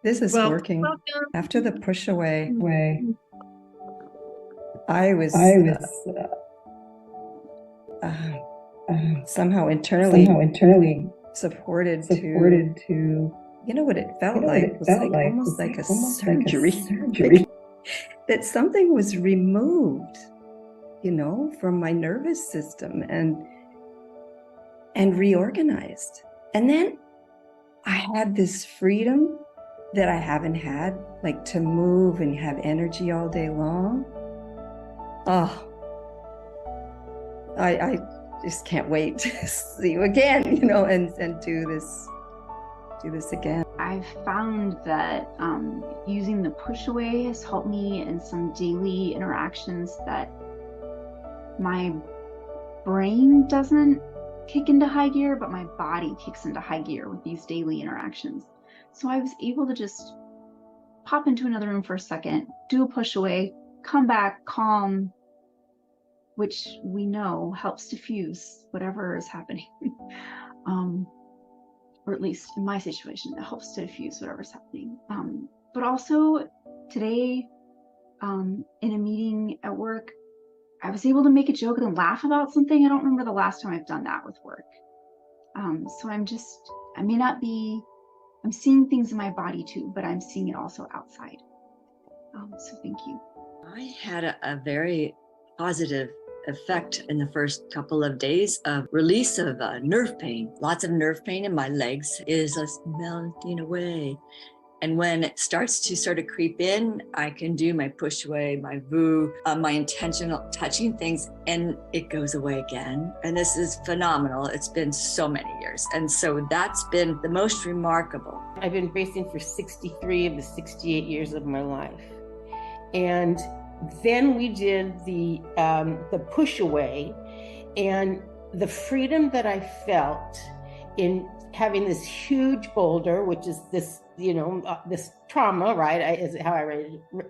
This is working. Welcome. After the push away, Way. I was I was uh, somehow internally supported to, supported to, you know what it felt what like? it It was felt like like almost was like a almost like a surgery, surgery. like that something was removed, from my nervous system and reorganized. And then I had this freedom that I haven't had, like to move and have energy all day long. Oh, I just can't wait to see you again, and do this again. I've found that using the push away has helped me in some daily interactions that my brain doesn't kick into high gear, but my body kicks into high gear with these daily interactions. So I was able to just pop into another room for a second, do a push away, come back calm, which we know helps diffuse whatever is happening. Or at least in my situation, it helps to diffuse whatever's happening. But also today, in a meeting at work, I was able to make a joke and laugh about something. I don't remember the last time I've done that with work. So I may not be, I'm seeing things in my body too, but I'm seeing it also outside. So thank you. I had a very positive effect in the first couple of days of release of nerve pain. Lots of nerve pain in my legs is melting away. And when it starts to sort of creep in, I can do my push away, my voo, my intentional touching things, and it goes away again. And this is phenomenal. It's been so many years. And so that's been the most remarkable. I've been bracing for 63 of the 68 years of my life. And then we did the push away, and the freedom that I felt in having this huge boulder, which is this, this trauma, right? Is how I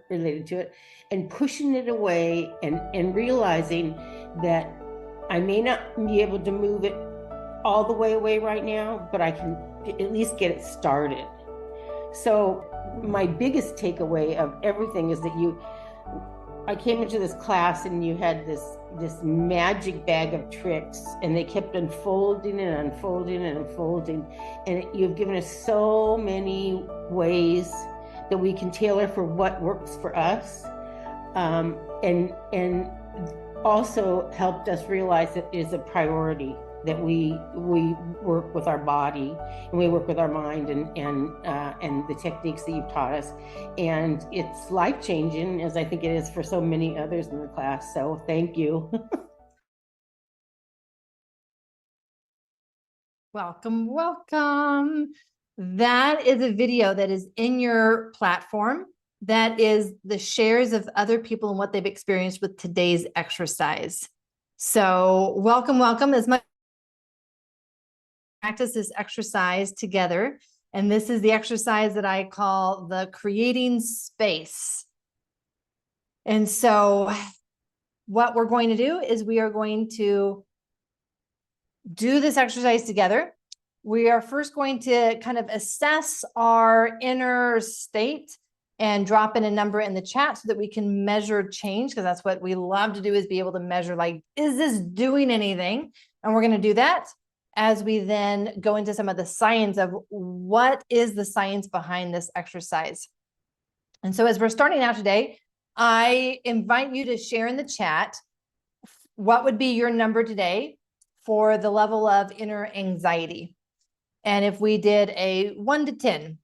related to it, and pushing it away and realizing that I may not be able to move it all the way away right now, but I can at least get it started. So my biggest takeaway of everything is that I came into this class and you had this magic bag of tricks, and they kept unfolding and unfolding and unfolding. And you've given us so many ways that we can tailor for what works for us. And also helped us realize that it is a priority that we work with our body and we work with our mind and the techniques that you've taught us, and it's life-changing, as I think it is for so many others in the class. So thank you. Welcome. That is a video that is in your platform. That is the shares of other people and what they've experienced with today's exercise. So welcome. As much practice this exercise together. And this is the exercise that I call the creating space. And so what we're going to do is we are going to do this exercise together. We are first going to kind of assess our inner state and drop in a number in the chat so that we can measure change, because that's what we love to do, is be able to measure, like, is this doing anything? And we're going to do that as we then go into some of the science of what is the science behind this exercise. And so as we're starting out today, I invite you to share in the chat what would be your number today for the level of inner anxiety. And if we did a 1 to 10,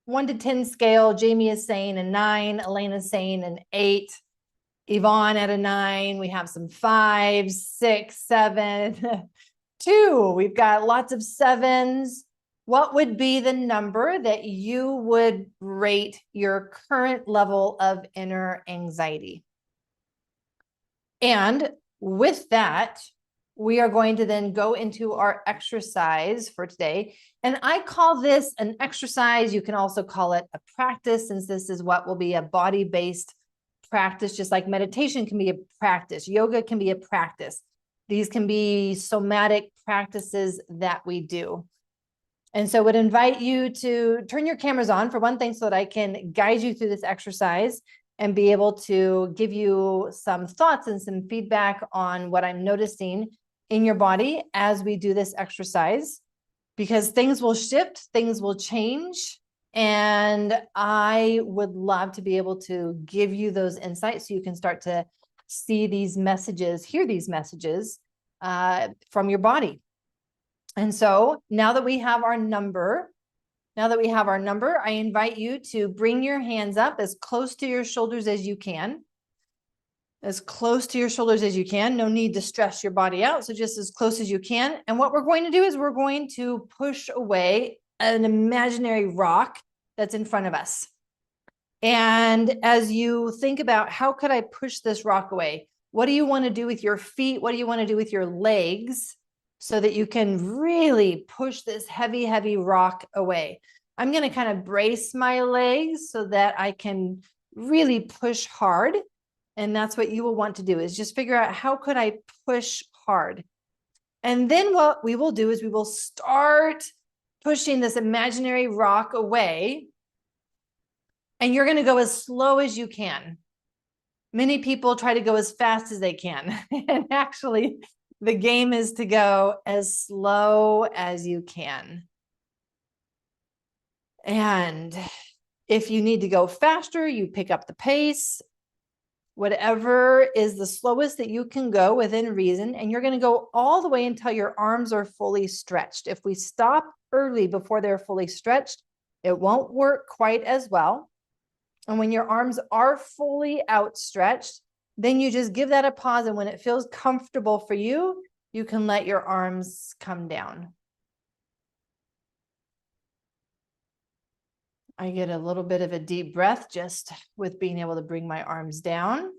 1 to 10 scale, Jamie is saying a 9, Elena's saying an 8, Yvonne at a 9, we have some 5s, 6, 7, 2, we've got lots of 7s. What would be the number that you would rate your current level of inner anxiety? And with that, we are going to then go into our exercise for today. And I call this an exercise. You can also call it a practice, since this is what will be a body-based practice, just like meditation can be a practice. Yoga can be a practice. These can be somatic practices that we do. And so I would invite you to turn your cameras on for one thing, so that I can guide you through this exercise and be able to give you some thoughts and some feedback on what I'm noticing in your body as we do this exercise, because things will shift, things will change. And I would love to be able to give you those insights so you can start to see these messages, hear these messages from your body. And so now that we have our number, I invite you to bring your hands up as close to your shoulders as you can. As close to your shoulders as you can. No need to stress your body out. So just as close as you can. And what we're going to do is we're going to push away an imaginary rock that's in front of us. And as you think about, how could I push this rock away? What do you want to do with your feet? What do you want to do with your legs so that you can really push this heavy, heavy rock away? I'm going to kind of brace my legs so that I can really push hard. And that's what you will want to do, is just figure out, how could I push hard? And then what we will do is we will start pushing this imaginary rock away. And you're going to go as slow as you can. Many people try to go as fast as they can. And actually, the game is to go as slow as you can. And if you need to go faster, you pick up the pace. Whatever is the slowest that you can go within reason, and you're going to go all the way until your arms are fully stretched. If we stop early before they're fully stretched, it won't work quite as well. And when your arms are fully outstretched, then you just give that a pause. And when it feels comfortable for you, you can let your arms come down. I get a little bit of a deep breath just with being able to bring my arms down.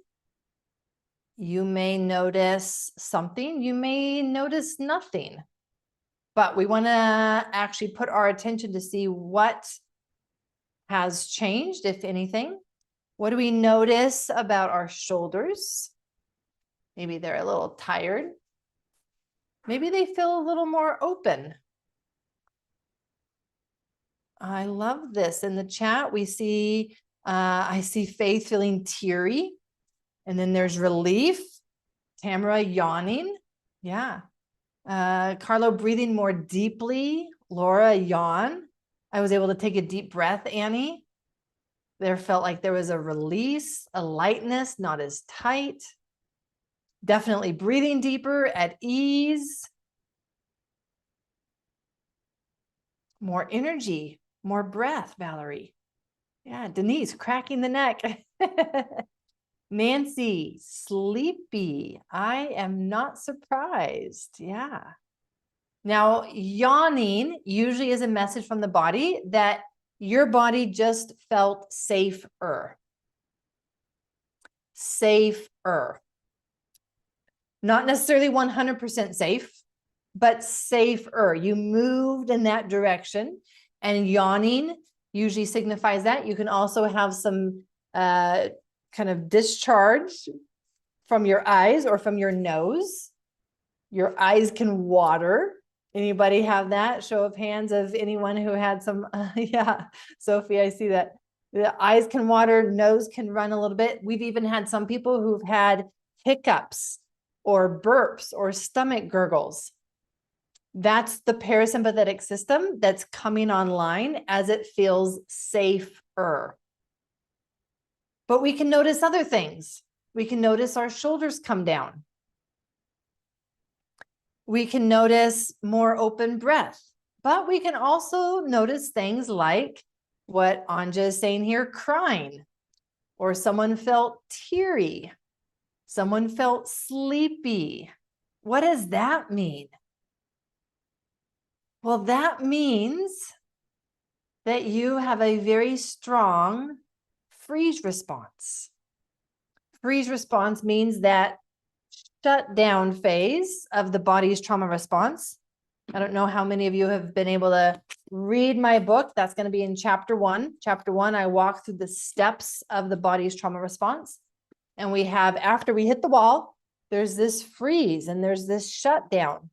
You may notice something, you may notice nothing, but we want to actually put our attention to see what has changed, if anything. What do we notice about our shoulders? Maybe they're a little tired. Maybe they feel a little more open. I love this. In the chat, we see, I see Faith feeling teary. And then there's relief. Tamara yawning. Yeah. Carlo breathing more deeply. Laura yawn. I was able to take a deep breath, Annie. There felt like there was a release, a lightness, not as tight. Definitely breathing deeper, at ease. More energy, more breath, Valerie. Yeah, Denise cracking the neck. Nancy, sleepy. I am not surprised. Yeah. Now, yawning usually is a message from the body that your body just felt safer. Safer. Not necessarily 100% safe, but safer. You moved in that direction, and yawning usually signifies that. You can also have some kind of discharge from your eyes or from your nose. Your eyes can water. Anybody have that? Show of hands of anyone who had some, yeah, Sophie, I see that. The eyes can water, nose can run a little bit. We've even had some people who've had hiccups or burps or stomach gurgles. That's the parasympathetic system that's coming online as it feels safer. But we can notice other things. We can notice our shoulders come down. We can notice more open breath, but we can also notice things like what Anja is saying here, crying, or someone felt teary, someone felt sleepy. What does that mean? Well, that means that you have a very strong freeze response. Freeze response means that shutdown phase of the body's trauma response. I don't know how many of you have been able to read my book. That's going to be in chapter 1. Chapter 1, I walk through the steps of the body's trauma response. And we have, after we hit the wall, there's this freeze and there's this shutdown.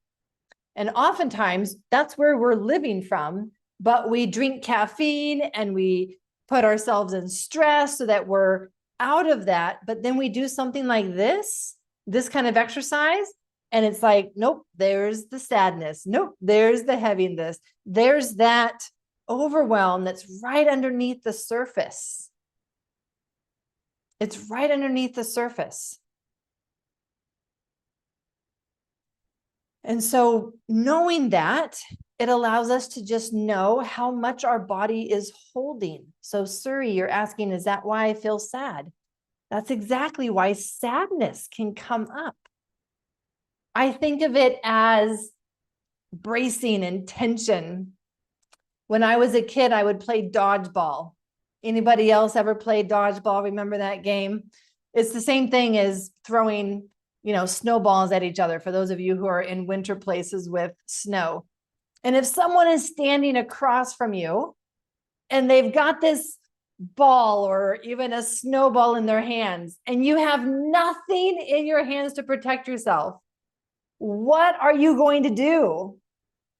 And oftentimes that's where we're living from but we drink caffeine and we put ourselves in stress so that we're out of that. But then we do something like this kind of exercise, and it's like, nope, there's the sadness. Nope, there's the heaviness. There's that overwhelm that's right underneath the surface. It's right underneath the surface. And so knowing that, it allows us to just know how much our body is holding. So Suri, you're asking, is that why I feel sad? That's exactly why sadness can come up. I think of it as bracing and tension. When I was a kid, I would play dodgeball. Anybody else ever play dodgeball? Remember that game? It's the same thing as throwing, snowballs at each other, for those of you who are in winter places with snow. And if someone is standing across from you and they've got this ball or even a snowball in their hands, and you have nothing in your hands to protect yourself, what are you going to do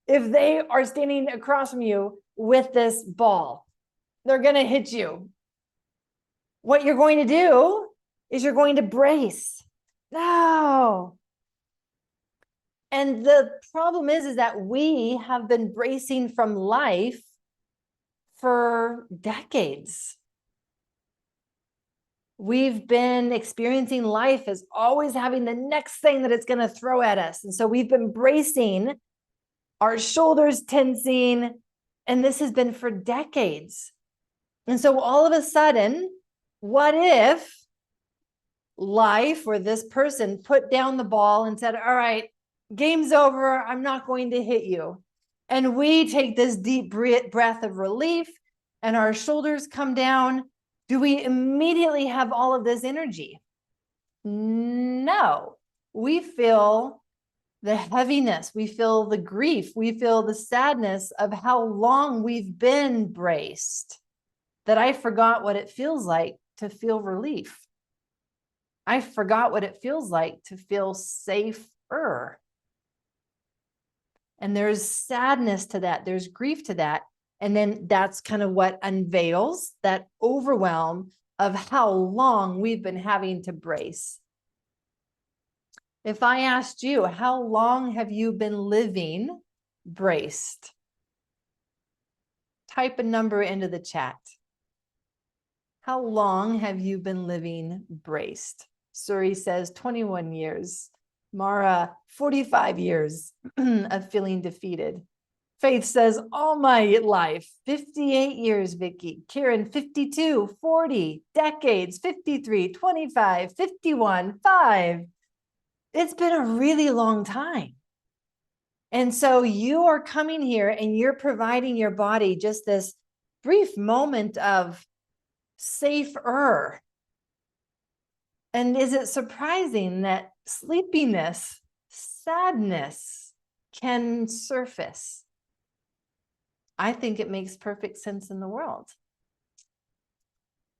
if they are standing across from you with this ball? They're going to hit you. What you're going to do is you're going to brace. No. And the problem is that we have been bracing from life for decades. We've been experiencing life as always having the next thing that it's going to throw at us. And so we've been bracing, our shoulders tensing, and this has been for decades. And so all of a sudden, what if life or this person put down the ball and said, all right, game's over, I'm not going to hit you. And we take this deep breath of relief and our shoulders come down. Do we immediately have all of this energy? No. We feel the heaviness, we feel the grief, we feel the sadness of how long we've been braced, that I forgot what it feels like to feel relief. I forgot what it feels like to feel safer. And there's sadness to that. There's grief to that. And then that's kind of what unveils that overwhelm of how long we've been having to brace. If I asked you, how long have you been living braced? Type a number into the chat. How long have you been living braced? Suri says 21 years. Mara, 45 years of feeling defeated. Faith says all my life, 58 years, Vicky. Karen, 52, 40, decades, 53, 25, 51, 5. It's been a really long time. And so you are coming here and you're providing your body just this brief moment of safer. And is it surprising that sleepiness, sadness can surface? I think it makes perfect sense in the world.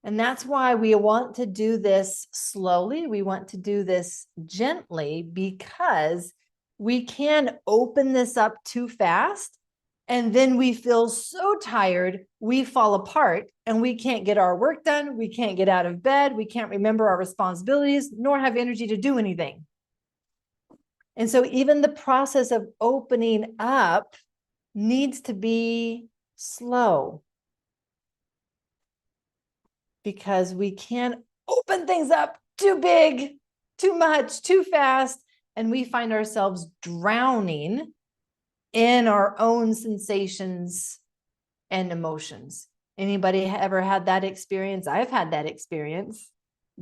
And that's why we want to do this slowly. We want to do this gently, because we can open this up too fast. And then we feel so tired, we fall apart and we can't get our work done. We can't get out of bed. We can't remember our responsibilities, nor have energy to do anything. And so even the process of opening up needs to be slow, because we can't open things up too big, too much, too fast. And we find ourselves drowning in our own sensations and emotions. Anybody ever had that experience? I've had that experience,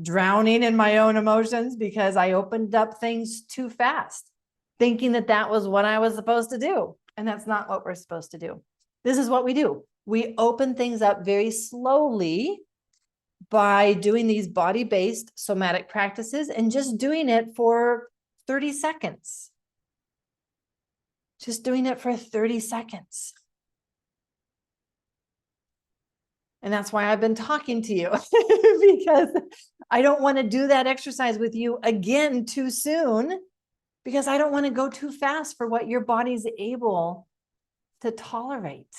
drowning in my own emotions because I opened up things too fast, thinking that that was what I was supposed to do. And that's not what we're supposed to do. This is what we do. We open things up very slowly by doing these body-based somatic practices and just doing it for 30 seconds. Just doing it for 30 seconds. And that's why I've been talking to you, because I don't want to do that exercise with you again too soon, because I don't want to go too fast for what your body's able to tolerate.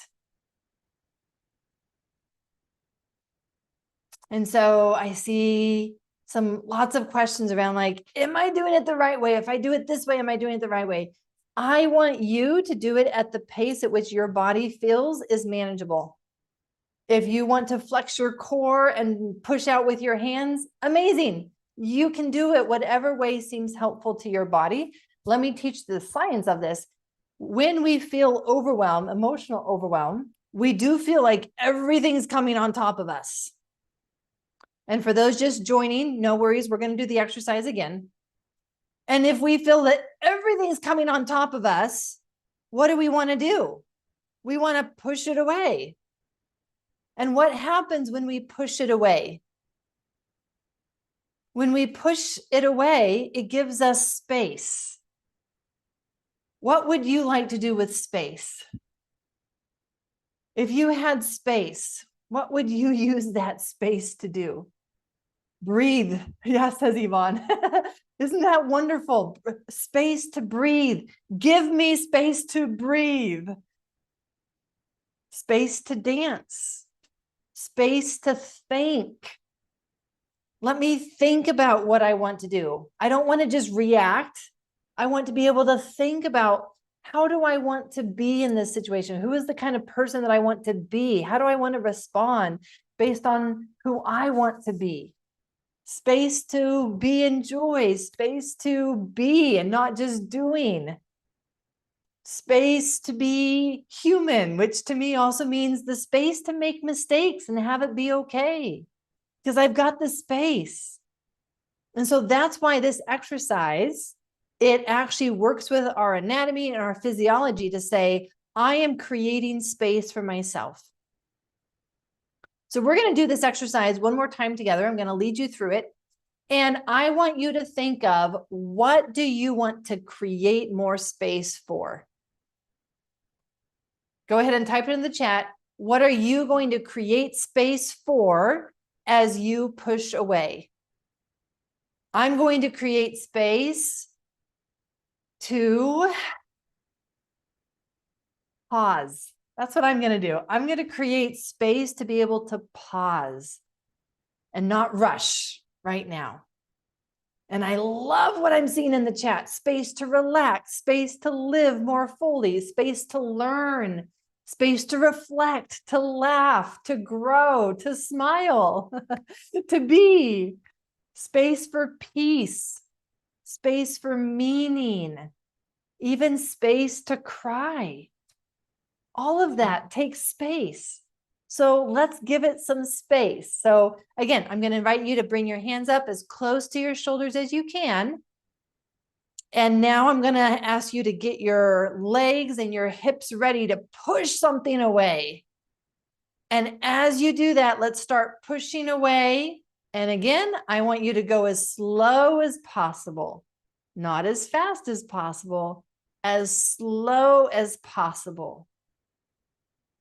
And so I see lots of questions around like, am I doing it the right way? If I do it this way, am I doing it the right way? I want you to do it at the pace at which your body feels is manageable. If you want to flex your core and push out with your hands, amazing. You can do it whatever way seems helpful to your body. Let me teach the science of this. When we feel overwhelmed, emotional overwhelm, we do feel like everything's coming on top of us. And for those just joining, no worries, we're going to do the exercise again. And if we feel that everything's coming on top of us, what do we want to do? We want to push it away. And what happens when we push it away? When we push it away, it gives us space. What would you like to do with space? If you had space, what would you use that space to do? Breathe. Yes, says Yvonne. Isn't that wonderful? Space to breathe. Give me space to breathe. Space to dance. Space to think. Let me think about what I want to do. I don't want to just react. I want to be able to think about, how do I want to be in this situation? Who is the kind of person that I want to be? How do I want to respond based on who I want to be? Space to be in joy, space to be and not just doing. Space to be human, which to me also means the space to make mistakes and have it be okay, because I've got the space. And so that's why this exercise, it actually works with our anatomy and our physiology to say, I am creating space for myself. So we're going to do this exercise one more time together. I'm going to lead you through it. And I want you to think of, what do you want to create more space for? Go ahead and type it in the chat. What are you going to create space for as you push away? I'm going to create space to pause. That's what I'm going to do. I'm going to create space to be able to pause and not rush right now. And I love what I'm seeing in the chat. Space to relax, space to live more fully, space to learn, space to reflect, to laugh, to grow, to smile, to be, space for peace, space for meaning, even space to cry. All of that takes space. So let's give it some space. So again, I'm going to invite you to bring your hands up as close to your shoulders as you can. And now I'm going to ask you to get your legs and your hips ready to push something away. And as you do that, let's start pushing away. And again, I want you to go as slow as possible, not as fast as possible, as slow as possible.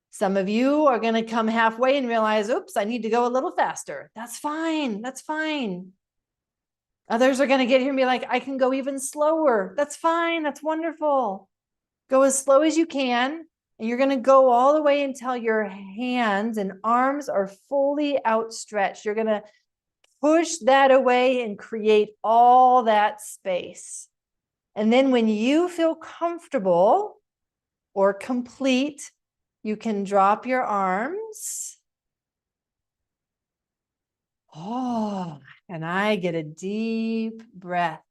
Some of you are going to come halfway and realize, oops, I need to go a little faster. That's fine. That's fine. Others are going to get here and be like, I can go even slower. That's fine. That's wonderful. Go as slow as you can. And you're going to go all the way until your hands and arms are fully outstretched. You're going to push that away and create all that space. And then when you feel comfortable or complete, you can drop your arms. Oh, and I get a deep breath,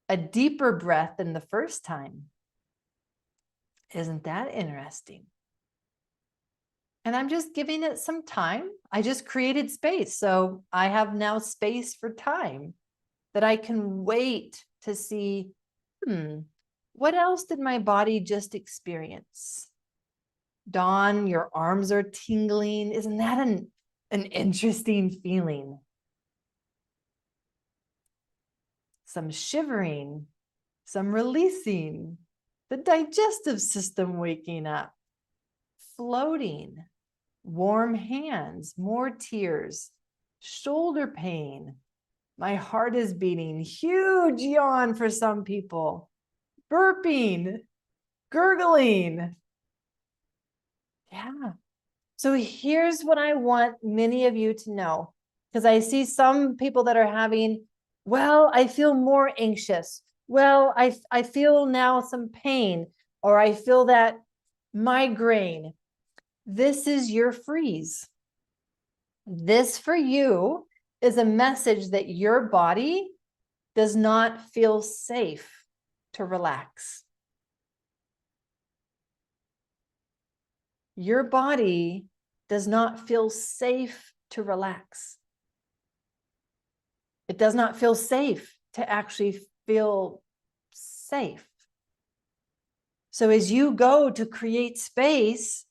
a deeper breath than the first time. Isn't that interesting? And I'm just giving it some time. I just created space. So I have now space for time that I can wait to see, what else did my body just experience? Dawn, your arms are tingling. Isn't that an interesting feeling? Some shivering, some releasing, the digestive system waking up, floating, warm hands, more tears, shoulder pain. My heart is beating, huge yawn for some people, burping, gurgling. Yeah. So here's what I want many of you to know. Because I see some people that are having, well, I feel more anxious. Well, I feel now some pain, or I feel that migraine. This is your freeze. This for you is a message that your body does not feel safe to relax. Your body does not feel safe to relax. It does not feel safe to actually feel safe. So as you go to create space,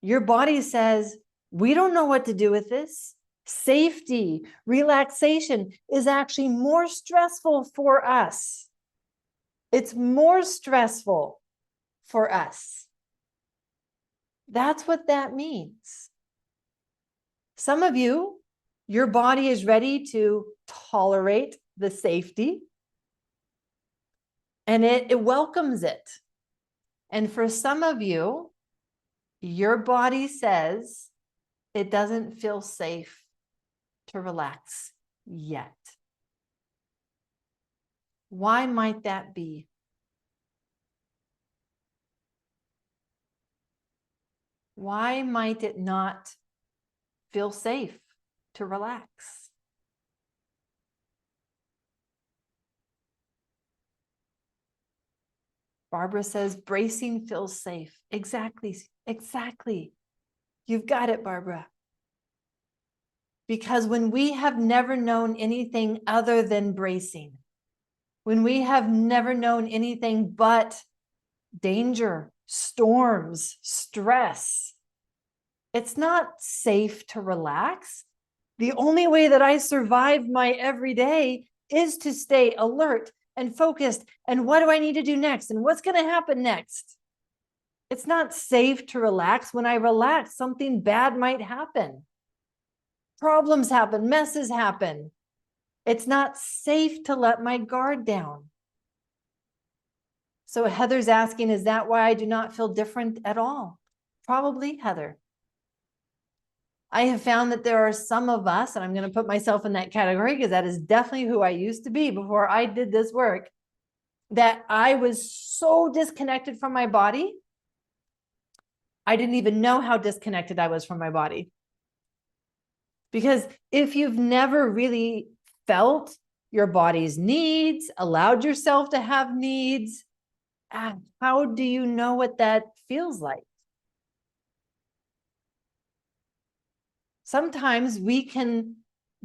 your body says, we don't know what to do with this. Safety, relaxation is actually more stressful for us. It's more stressful for us. That's what that means. Some of you, your body is ready to tolerate the safety, and it welcomes it. And for some of you, your body says it doesn't feel safe to relax yet. Why might that be? Why might it not feel safe to relax? Barbara says bracing feels safe. Exactly, exactly. You've got it, Barbara. Because when we have never known anything other than bracing, when we have never known anything but danger, storms, stress, it's not safe to relax. The only way that I survive my everyday is to stay alert and focused. And what do I need to do next? And what's going to happen next? It's not safe to relax. When I relax, something bad might happen. Problems happen, messes happen. It's not safe to let my guard down. So Heather's asking, is that why I do not feel different at all? Probably, Heather. I have found that there are some of us, and I'm going to put myself in that category because that is definitely who I used to be before I did this work, that I was so disconnected from my body. I didn't even know how disconnected I was from my body. Because if you've never really felt your body's needs, allowed yourself to have needs, how do you know what that feels like? Sometimes we can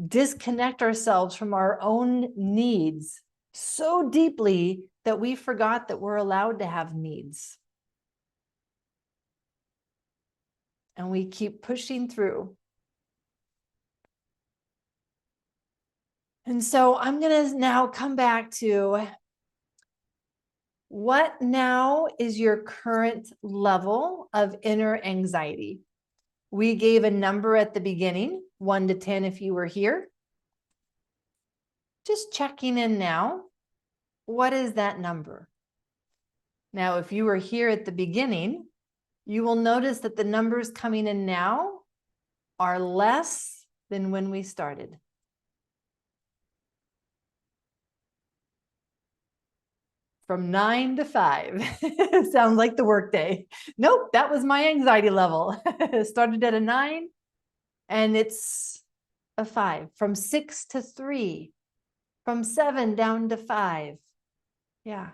disconnect ourselves from our own needs so deeply that we forgot that we're allowed to have needs. And we keep pushing through. And so I'm going to now come back to what now is your current level of inner anxiety? We gave a number at the beginning, 1 to 10 if you were here. Just checking in now. What is that number? Now, if you were here at the beginning, you will notice that the numbers coming in now are less than when we started. From 9 to 5. Sounds like the workday. Nope, that was my anxiety level. Started at a 9 and it's a 5. From 6 to 3. From 7 down to 5. Yeah.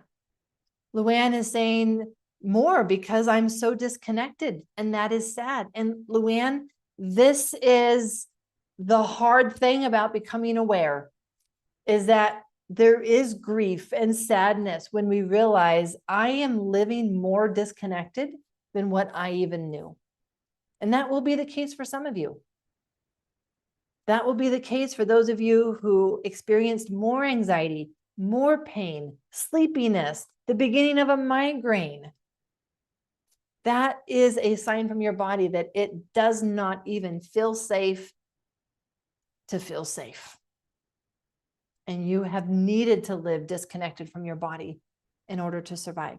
Luann is saying more because I'm so disconnected, and that is sad. And Luann, this is the hard thing about becoming aware, is that there is grief and sadness when we realize I am living more disconnected than what I even knew. And that will be the case for some of you. That will be the case for those of you who experienced more anxiety, more pain, sleepiness, the beginning of a migraine. That is a sign from your body that it does not even feel safe to feel safe. And you have needed to live disconnected from your body in order to survive.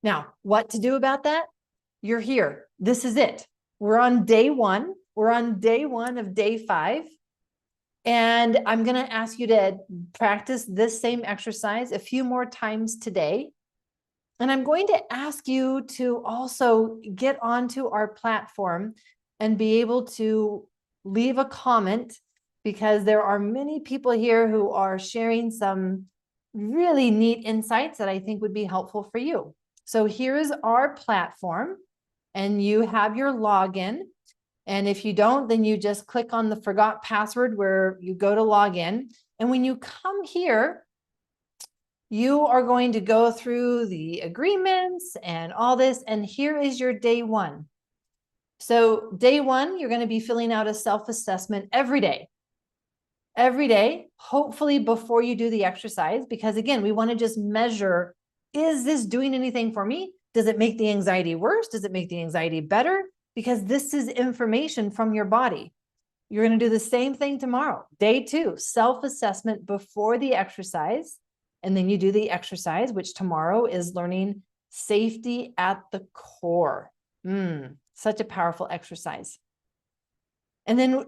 Now, what to do about that? You're here. This is it. We're on day 1. We're on day 1 of day 5. And I'm going to ask you to practice this same exercise a few more times today. And I'm going to ask you to also get onto our platform and be able to leave a comment, because there are many people here who are sharing some really neat insights that I think would be helpful for you. So here's our platform, and you have your login. And if you don't, then you just click on the forgot password where you go to log in. And when you come here, you are going to go through the agreements and all this. And here is your day 1. So day 1, you're going to be filling out a self-assessment every day. Every day, hopefully before you do the exercise, because again, we want to just measure, is this doing anything for me? Does it make the anxiety worse? Does it make the anxiety better? Because this is information from your body. You're going to do the same thing tomorrow. Day 2, self-assessment before the exercise. And then you do the exercise, which tomorrow is learning safety at the core. Such a powerful exercise. And then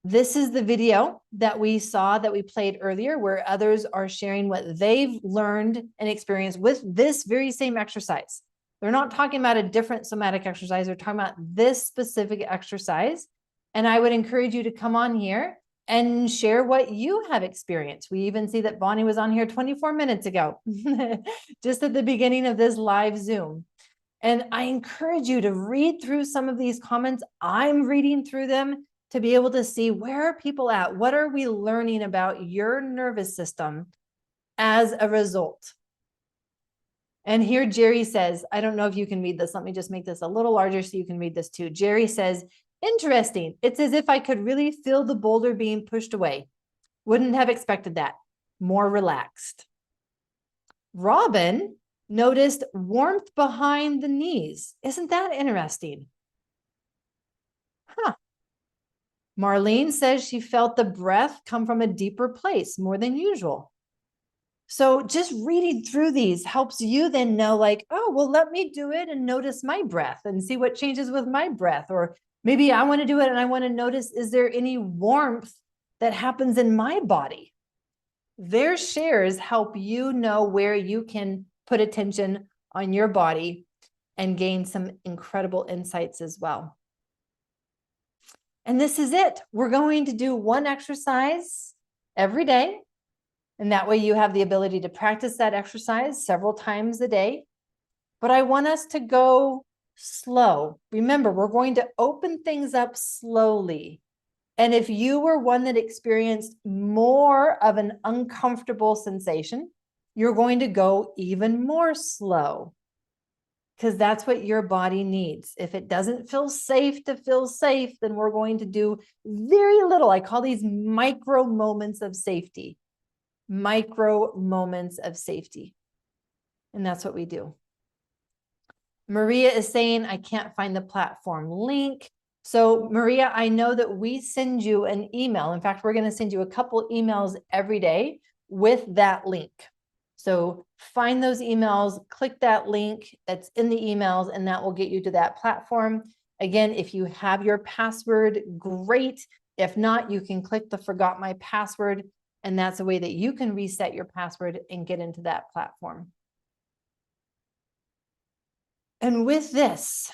this is the video that we saw, that we played earlier, where others are sharing what they've learned and experienced with this very same exercise. They're not talking about a different somatic exercise. They're talking about this specific exercise. And I would encourage you to come on here and share what you have experienced. We even see that Bonnie was on here 24 minutes ago, just at the beginning of this live Zoom. And I encourage you to read through some of these comments. I'm reading through them to be able to see, where are people at? What are we learning about your nervous system as a result? And here Jerry says, I don't know if you can read this. Let me just make this a little larger so you can read this too. Jerry says, interesting. It's as if I could really feel the boulder being pushed away. Wouldn't have expected that. More relaxed. Robin noticed warmth behind the knees. Isn't that interesting? Huh. Marlene says she felt the breath come from a deeper place, more than usual. So just reading through these helps you then know, like, oh, well, let me do it and notice my breath and see what changes with my breath. Or maybe I want to do it and I want to notice, is there any warmth that happens in my body? Their shares help you know where you can put attention on your body and gain some incredible insights as well. And this is it. We're going to do one exercise every day. And that way you have the ability to practice that exercise several times a day. But I want us to go slow. Remember, we're going to open things up slowly. And if you were one that experienced more of an uncomfortable sensation, you're going to go even more slow, because that's what your body needs. If it doesn't feel safe to feel safe, then we're going to do very little. I call these micro moments of safety. Micro moments of safety. And that's what we do. Maria is saying, I can't find the platform link. So Maria, I know that we send you an email. In fact, we're going to send you a couple emails every day with that link. So find those emails, click that link that's in the emails, and that will get you to that platform. Again, if you have your password, great. If not, you can click the forgot my password. And that's a way that you can reset your password and get into that platform. And with this,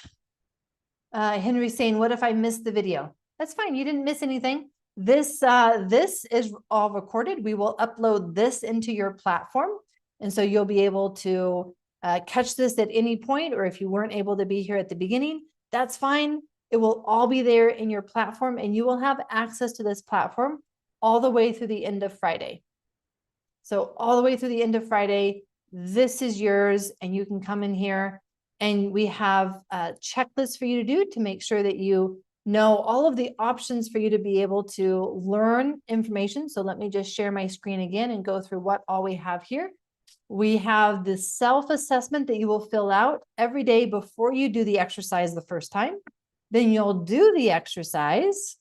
Henry's saying, what if I missed the video? That's fine. You didn't miss anything. This is all recorded. We will upload this into your platform. And so you'll be able to catch this at any point, or if you weren't able to be here at the beginning, that's fine. It will all be there in your platform, and you will have access to this platform all the way through the end of Friday. So all the way through the end of Friday, this is yours, and you can come in here, and we have a checklist for you to do to make sure that you know all of the options for you to be able to learn information. So let me just share my screen again and go through what all we have here. We have the self-assessment that you will fill out every day before you do the exercise the first time. Then you'll do the exercise.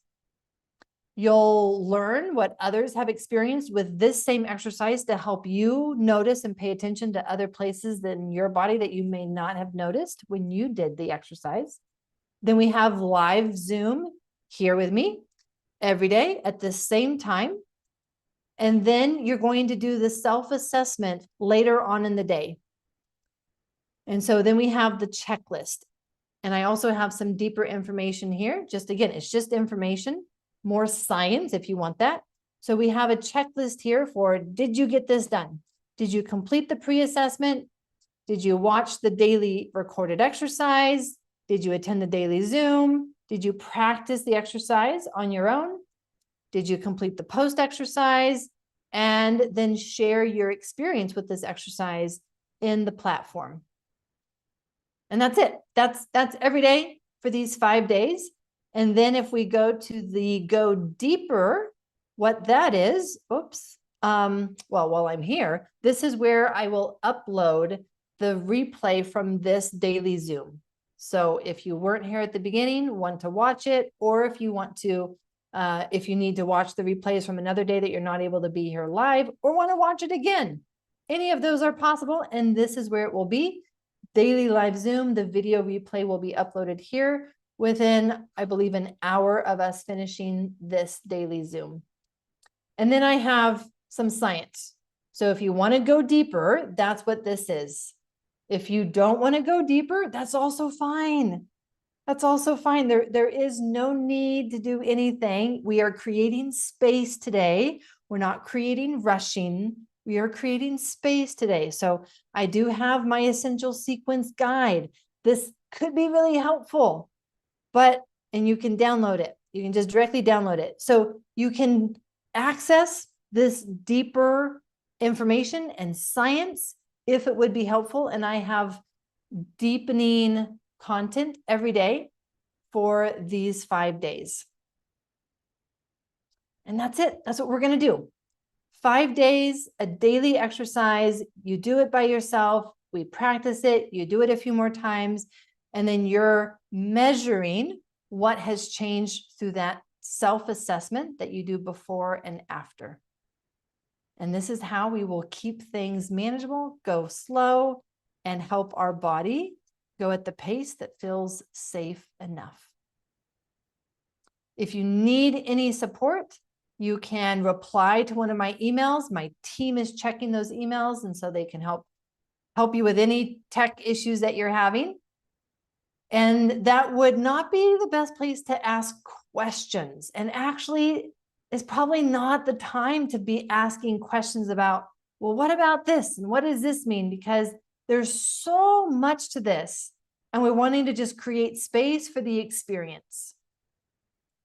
You'll learn what others have experienced with this same exercise to help you notice and pay attention to other places in your body that you may not have noticed when you did the exercise. Then we have live Zoom here with me every day at the same time. And then you're going to do the self-assessment later on in the day. And so then we have the checklist. And I also have some deeper information here. Just again, it's just information, more science if you want that. So we have a checklist here for, did you get this done? Did you complete the pre-assessment? Did you watch the daily recorded exercise? Did you attend the daily Zoom? Did you practice the exercise on your own? Did you complete the post-exercise? And then share your experience with this exercise in the platform. And that's it. That's every day for these 5 days. And then if we go to the go deeper, what that is, well, while I'm here, this is where I will upload the replay from this daily Zoom. So if you weren't here at the beginning, want to watch it, or if you want to, if you need to watch the replays from another day that you're not able to be here live, or want to watch it again, any of those are possible. And this is where it will be. Daily live Zoom, the video replay will be uploaded here within, I believe, an hour of us finishing this daily Zoom. And then I have some science. So if you want to go deeper, that's what this is. If you don't want to go deeper, that's also fine. That's also fine. There is no need to do anything. We are creating space today. We're not creating rushing. We are creating space today. So I do have my essential sequence guide. This could be really helpful, and you can download it. You can just directly download it. So you can access this deeper information and science if it would be helpful. And I have deepening content every day for these 5 days. And that's it. That's what we're going to do. 5 days, a daily exercise. You do it by yourself. We practice it. You do it a few more times. And then you're measuring what has changed through that self-assessment that you do before and after. And this is how we will keep things manageable, go slow, and help our body go at the pace that feels safe enough. If you need any support, you can reply to one of my emails. My team is checking those emails, and so they can help you with any tech issues that you're having. And that would not be the best place to ask questions. And actually, it's probably not the time to be asking questions about, well, what about this? And what does this mean? Because there's so much to this, and we're wanting to just create space for the experience.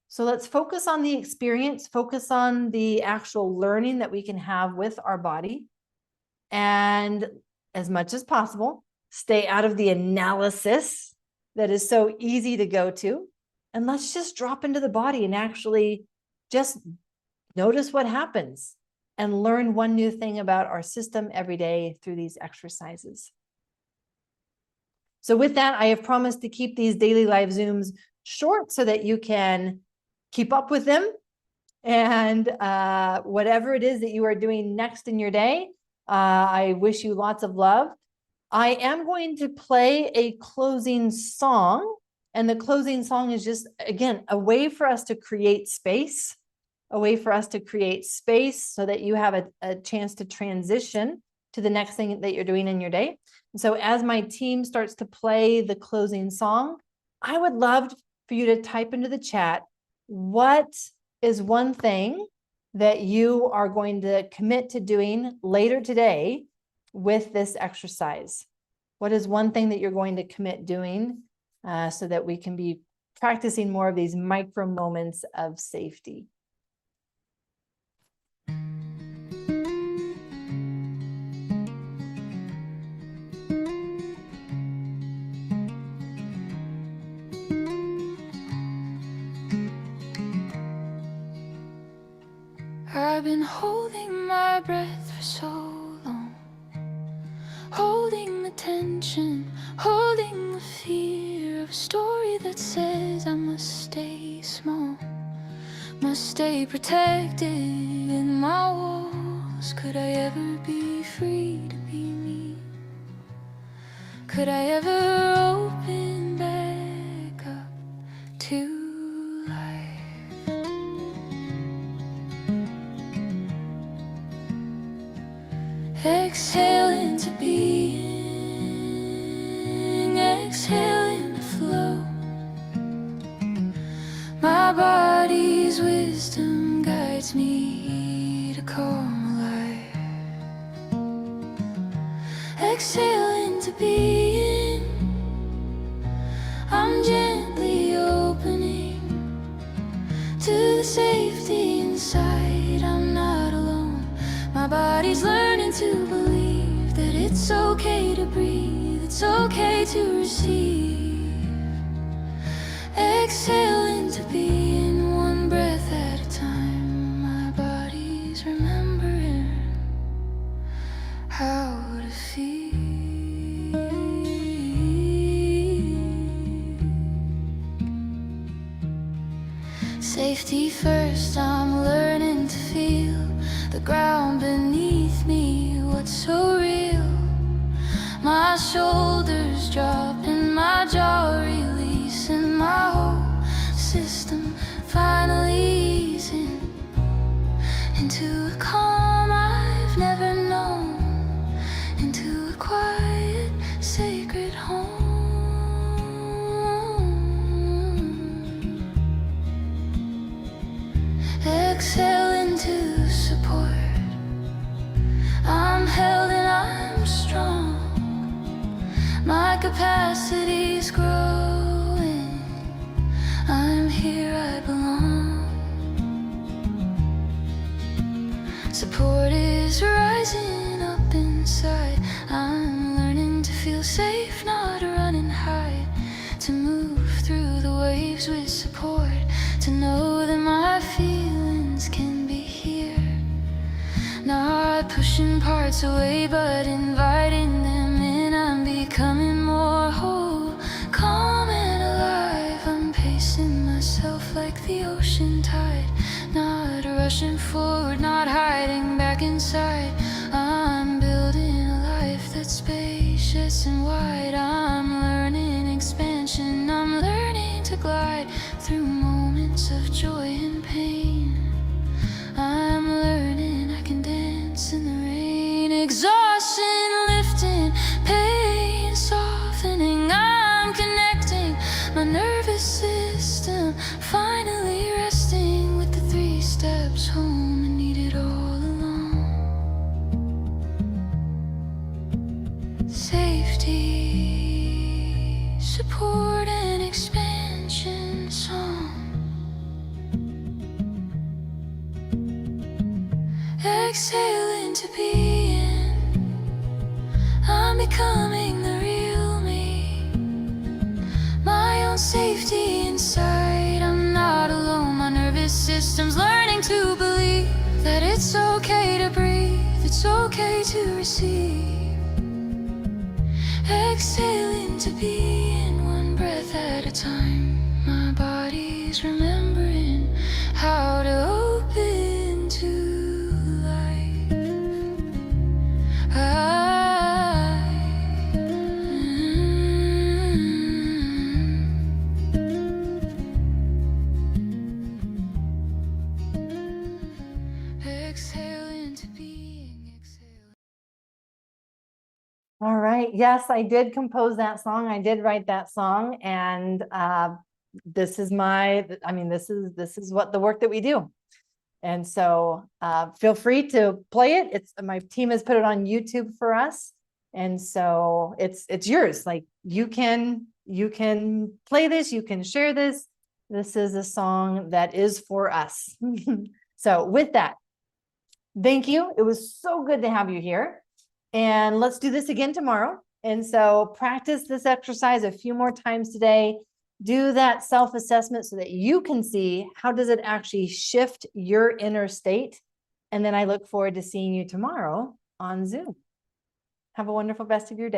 So let's focus on the experience, focus on the actual learning that we can have with our body. And as much as possible, stay out of the analysis that is so easy to go to. And let's just drop into the body and actually just notice what happens and learn one new thing about our system every day through these exercises. So with that, I have promised to keep these daily live Zooms short so that you can keep up with them. And whatever it is that you are doing next in your day, I wish you lots of love. I am going to play a closing song. And the closing song is just, again, a way for us to create space, so that you have a chance to transition to the next thing that you're doing in your day. And so as my team starts to play the closing song, I would love for you to type into the chat, what is one thing that you are going to commit to doing later today with this exercise? What is one thing that you're going to commit doing so that we can be practicing more of these micro moments of safety? I've been holding my breath for so long, holding the tension, holding the fear of a story that says I must stay small, must stay protected in my walls. Could I ever be free to be me? Could I ever open back up to life. Exhale into being, exhale into flow. My body's wisdom guides me to come alive. Exhale into being, I'm gently opening to the safety inside. I'm not alone. My body's learning to believe that it's okay to breathe, it's okay to receive. Exhale into being, one breath at a time. My body's remembering how to feel. Safety first, I'm learning to feel the ground beneath me, what's so real. My shoulders drop and my jaw release, and my whole system finally easing into a calm I've never known, into a quiet, sacred home. Exhale into support. I'm held and I'm strong. My capacity's growing. I'm here, I belong. Support is rising up inside. I'm learning to feel safe, not run and hide. To move through the waves with support. To know that my feelings can be here. Not pushing parts away, but inviting them in. I'm becoming more whole, calm and alive. I'm pacing myself like the ocean tide. Not rushing forward, not hiding back inside. I'm building a life that's spacious and wide. I'm learning expansion, I'm learning to glide through moments of joy and pain. I'm learning I can dance in the rain. Exhaustion lifting, pain softening. I'm connecting my nervous system, finally resting with the 3 steps home and needed all along. Safety, support and expansion song. Exhale into being, I'm becoming the real me. My own safety inside, I'm not alone. My nervous system's learning to believe that it's okay to breathe, it's okay to receive. Exhale into being, one breath at a time. My body's remembering how to open to exhale into being, exhale. All right. Yes, I did compose that song. I did write that song, and this is this is what the work that we do. And so feel free to play it. My team has put it on YouTube for us. And so it's yours. Like you can play this, you can share this. This is a song that is for us. So with that, thank you. It was so good to have you here. And let's do this again tomorrow. And so practice this exercise a few more times today. Do that self-assessment so that you can see how does it actually shift your inner state. And then I look forward to seeing you tomorrow on Zoom. Have a wonderful rest of your day.